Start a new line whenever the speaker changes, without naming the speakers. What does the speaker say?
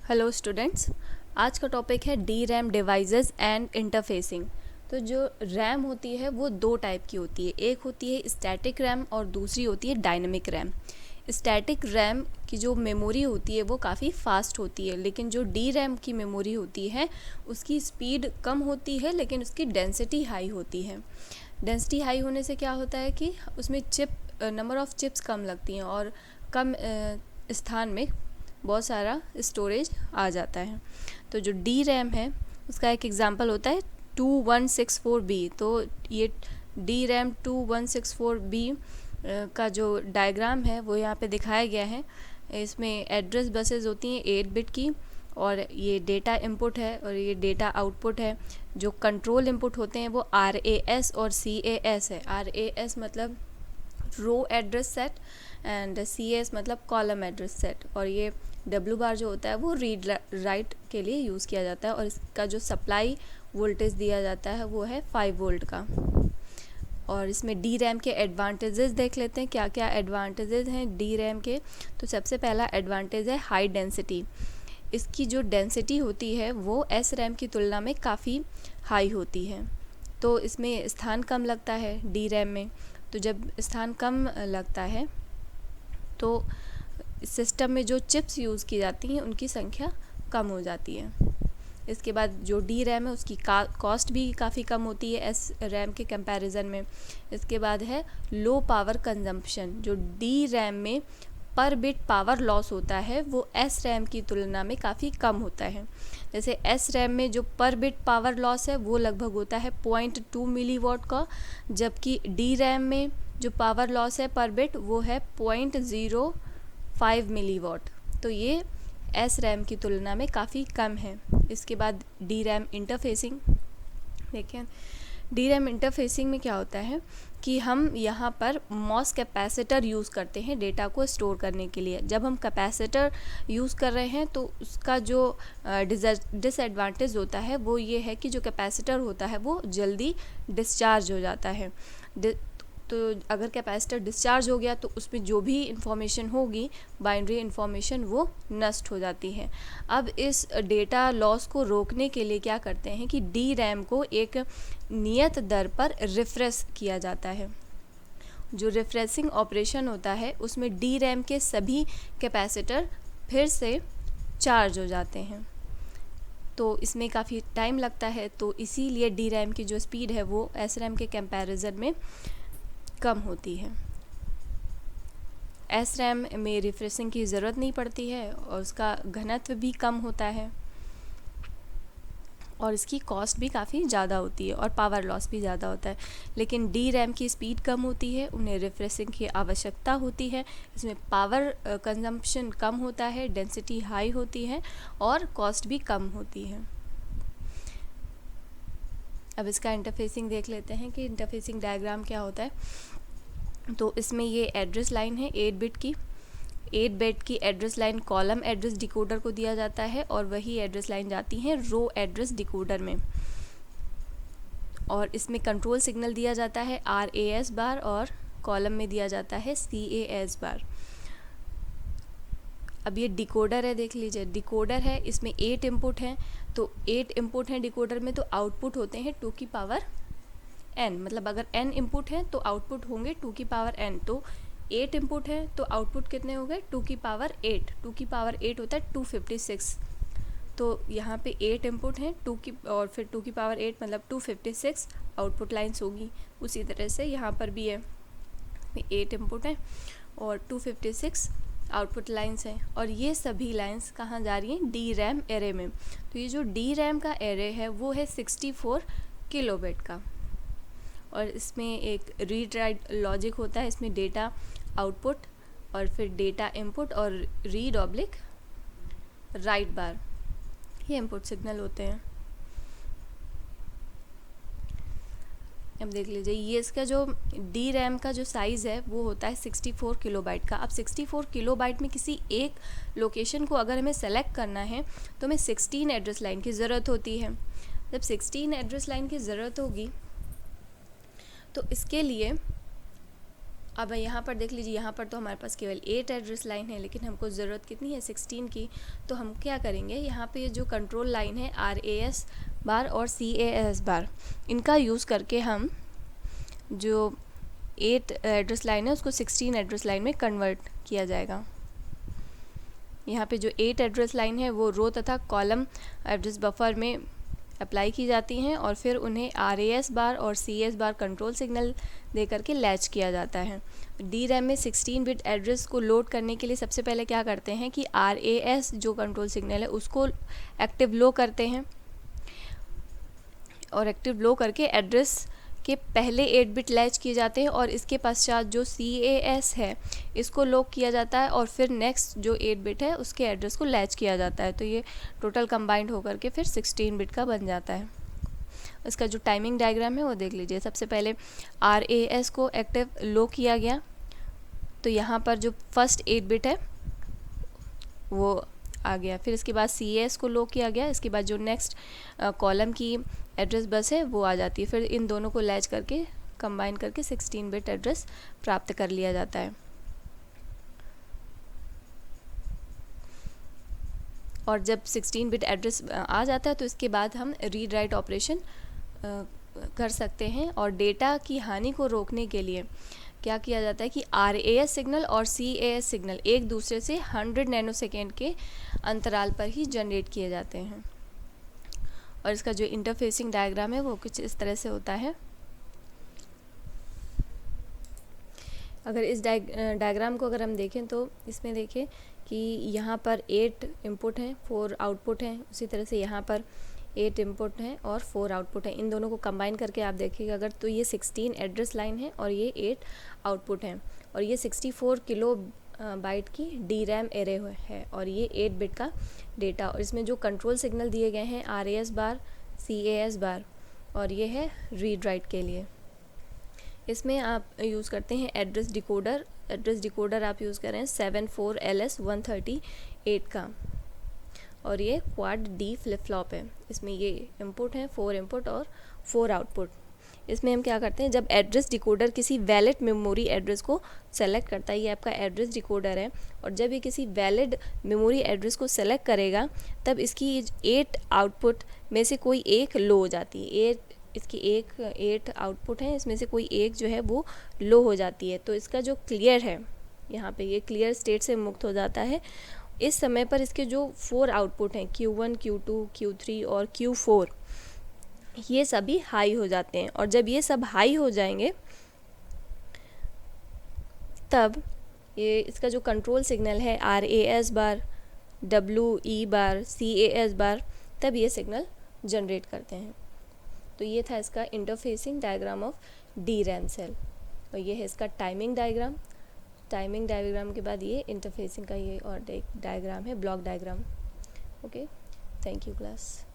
Hello students, आज का topic है D RAM devices and interfacing. तो जो रैम होती है वो दो टाइप की होती है, एक होती है स्टैटिक रैम और दूसरी होती है डायनेमिक रैम। स्टैटिक रैम की जो मेमोरी होती है वो काफ़ी फास्ट होती है, लेकिन जो डी रैम की मेमोरी होती है उसकी स्पीड कम होती है लेकिन उसकी डेंसिटी हाई होती है। डेंसिटी हाई होने से क्या होता है कि उसमें नंबर ऑफ़ चिप्स कम लगती हैं और कम स्थान में बहुत सारा स्टोरेज आ जाता है। तो जो डी रैम है उसका एक एग्जांपल होता है 2164B। तो ये डी रैम 2164B का जो डायग्राम है वो यहाँ पे दिखाया गया है। इसमें एड्रेस बसेस होती हैं 8 बिट की, और ये डेटा इनपुट है और ये डेटा आउटपुट है। जो कंट्रोल इनपुट होते हैं वो RAS और CAS है। RAS मतलब रो एड्रेस सेट एंड CAS मतलब कॉलम एड्रेस सेट, और ये W बार जो होता है वो रीड राइट के लिए यूज़ किया जाता है, और इसका जो सप्लाई वोल्टेज दिया जाता है वो है 5 वोल्ट का। और इसमें डी रैम के एडवांटेजेस देख लेते हैं, क्या क्या एडवांटेजेस हैं डी रैम के। तो सबसे पहला एडवांटेज है हाई डेंसिटी। इसकी जो डेंसिटी होती है वो एस रैम की तुलना में काफ़ी हाई होती है। तो इसमें स्थान कम लगता है डी रैम में। तो जब स्थान कम लगता है तो सिस्टम में जो चिप्स यूज़ की जाती हैं उनकी संख्या कम हो जाती है। इसके बाद जो डी रैम है उसकी कॉस्ट भी काफ़ी कम होती है एस रैम के कंपैरिजन में। इसके बाद है लो पावर कंजम्पशन। जो डी रैम में पर बिट पावर लॉस होता है वो एस रैम की तुलना में काफ़ी कम होता है। जैसे एस रैम में जो पर बिट पावर लॉस है वो लगभग होता है 0.2 मिलीवॉट का, जबकि डी रैम में जो पावर लॉस है पर बिट वो है 0.05 मिलीवॉट। तो ये एस रैम की तुलना में काफ़ी कम है। इसके बाद डी रैम इंटरफेसिंग देखें। डी रैम इंटरफेसिंग में क्या होता है कि हम यहाँ पर मॉस कैपेसिटर यूज़ करते हैं डेटा को स्टोर करने के लिए। जब हम कैपेसिटर यूज़ कर रहे हैं तो उसका जो डिसएडवांटेज होता है वो ये है कि जो कैपेसिटर होता है वो जल्दी डिस्चार्ज हो जाता है। तो अगर कैपेसिटर डिस्चार्ज हो गया तो उसमें जो भी इंफॉर्मेशन होगी बाइनरी इंफॉर्मेशन वो नष्ट हो जाती है। अब इस डेटा लॉस को रोकने के लिए क्या करते हैं कि डी रैम को एक नियत दर पर रिफ्रेश किया जाता है। जो रिफ्रेशिंग ऑपरेशन होता है उसमें डी रैम के सभी कैपेसिटर फिर से चार्ज हो जाते हैं। तो इसमें काफ़ी टाइम लगता है, तो इसीलिए डी रैम की जो स्पीड है वो एस रैम के कंपैरिजन में कम होती है। एस रैम में रिफ्रेशिंग की ज़रूरत नहीं पड़ती है और उसका घनत्व भी कम होता है और इसकी कॉस्ट भी काफ़ी ज़्यादा होती है और पावर लॉस भी ज़्यादा होता है। लेकिन डी रैम की स्पीड कम होती है, उन्हें रिफ्रेशिंग की आवश्यकता होती है। इसमें पावर कंजम्पशन कम होता है, डेंसिटी हाई होती है और कॉस्ट भी कम होती है। अब इसका इंटरफेसिंग देख लेते हैं कि इंटरफेसिंग डायग्राम क्या होता है। तो इसमें ये एड्रेस लाइन है 8 बिट की। 8 बिट की address line column address decoder को दिया जाता है और वही एड्रेस लाइन जाती है रो एड्रेस डिकोडर में, और इसमें कंट्रोल सिग्नल दिया जाता है RAS बार और कॉलम में दिया जाता है CAS बार। अब ये डिकोडर है, देख लीजिए डिकोडर है, इसमें 8 इनपुट हैं। तो 8 इनपुट हैं डिकोडर में, तो आउटपुट होते हैं 2 की पावर n। मतलब अगर n इनपुट है तो आउटपुट होंगे 2 की पावर n। तो 8 इनपुट है तो आउटपुट कितने हो गए 2 की पावर 8। 2 की पावर 8 होता है 256। तो यहाँ पे 8 इनपुट हैं 2 की और फिर 2 की पावर 8 मतलब 256 आउटपुट लाइन्स होगी। उसी तरह से यहाँ पर भी है 8 इनपुट है और 256 आउटपुट लाइंस हैं, और ये सभी लाइंस कहाँ जा रही हैं डी रैम एरे में। तो ये जो डी रैम का एरे है वो है 64 किलोबाइट का, और इसमें एक रीड राइट लॉजिक होता है। इसमें डेटा आउटपुट और फिर डेटा इनपुट और रीड ऑब्लिक राइट बार ये इनपुट सिग्नल होते हैं। अब देख लीजिए ये इसका जो डी रैम का जो साइज़ है वो होता है 64 किलोबाइट का। अब 64 किलोबाइट में किसी एक लोकेशन को अगर हमें सेलेक्ट करना है तो हमें 16 एड्रेस लाइन की ज़रूरत होती है। जब 16 एड्रेस लाइन की ज़रूरत होगी तो इसके लिए अब यहाँ पर देख लीजिए, यहाँ पर तो हमारे पास केवल 8 एड्रेस लाइन है, लेकिन हमको ज़रूरत कितनी है 16 की। तो हम क्या करेंगे, यहाँ पे जो कंट्रोल लाइन है RAS बार और CAS बार, इनका यूज़ करके हम जो 8 एड्रेस लाइन है उसको 16 एड्रेस लाइन में कन्वर्ट किया जाएगा। यहाँ पे जो 8 एड्रेस लाइन है वो रो तथा कॉलम एड्रेस बफर में अप्लाई की जाती हैं और फिर उन्हें RAS बार और CS बार कंट्रोल सिग्नल दे करके लैच किया जाता है। DRAM में 16 बिट एड्रेस को लोड करने के लिए सबसे पहले क्या करते हैं कि RAS जो कंट्रोल सिग्नल है उसको एक्टिव लो करते हैं, और एक्टिव लो करके एड्रेस के पहले 8 बिट लैच किए जाते हैं, और इसके पश्चात जो CAS है इसको लॉक किया जाता है, और फिर नेक्स्ट जो 8 बिट है उसके एड्रेस को लैच किया जाता है। तो ये टोटल कंबाइंड होकर के फिर 16 बिट का बन जाता है। इसका जो टाइमिंग डायग्राम है वो देख लीजिए। सबसे पहले RAS को एक्टिव लो किया गया, तो यहाँ पर जो फर्स्ट 8 बिट है वो आ गया। फिर इसके बाद CAS को लो किया गया, इसके बाद जो नेक्स्ट कॉलम की एड्रेस बस है वो आ जाती है। फिर इन दोनों को लैच करके कंबाइन करके 16 बिट एड्रेस प्राप्त कर लिया जाता है। और जब 16 बिट एड्रेस आ जाता है तो इसके बाद हम रीड राइट ऑपरेशन कर सकते हैं, और डेटा की हानि को रोकने के लिए क्या किया जाता है कि RAS सिग्नल और CAS सिग्नल एक दूसरे से 100 नैनोसेकेंड के अंतराल पर ही जनरेट किए जाते हैं। और इसका जो इंटरफेसिंग डायग्राम है वो कुछ इस तरह से होता है। अगर इस डायग्राम को अगर हम देखें तो इसमें देखें कि यहाँ पर 8 इनपुट हैं, 4 आउटपुट हैं, उसी तरह से यहाँ पर 8 इनपुट हैं और 4 आउटपुट हैं। इन दोनों को कंबाइन करके आप देखिएगा अगर, तो ये 16 एड्रेस लाइन है और ये 8 आउटपुट हैं, और ये 64 किलो बाइट की DRAM एरे है, और ये 8 बिट का डेटा। और इसमें जो कंट्रोल सिग्नल दिए गए हैं RAS बार, CAS बार, और ये है रीड राइट के लिए। इसमें आप यूज़ करते हैं एड्रेस डिकोडर। एड्रेस डिकोडर आप यूज़ करें 74LS138 का, और ये क्वाड D फ्लिप फ्लॉप है। इसमें ये इनपुट हैं, 4 इनपुट और 4 आउटपुट। इसमें हम क्या करते हैं, जब एड्रेस डिकोडर किसी वैलिड मेमोरी एड्रेस को सेलेक्ट करता है, ये आपका एड्रेस डिकोडर है, और जब ये किसी वैलिड मेमोरी एड्रेस को सेलेक्ट करेगा तब इसकी 8 आउटपुट में से कोई एक लो हो जाती है। इसकी 8 आउटपुट हैं, इसमें से कोई एक जो है वो लो हो जाती है। तो इसका जो क्लियर है यहाँ पे, ये क्लियर स्टेट से मुक्त हो जाता है। इस समय पर इसके जो 4 आउटपुट हैं Q1, Q2, Q3 और Q4, ये सभी हाई हो जाते हैं। और जब ये सब हाई हो जाएंगे तब ये इसका जो कंट्रोल सिग्नल है RAS bar, WE bar, CAS बार, तब ये सिग्नल जनरेट करते हैं। तो ये था इसका interfacing diagram of DRAM cell, और ये है इसका टाइमिंग डायग्राम। टाइमिंग डायग्राम के बाद ये इंटरफेसिंग का ये और एक डायग्राम है, block diagram. Okay, thank you class.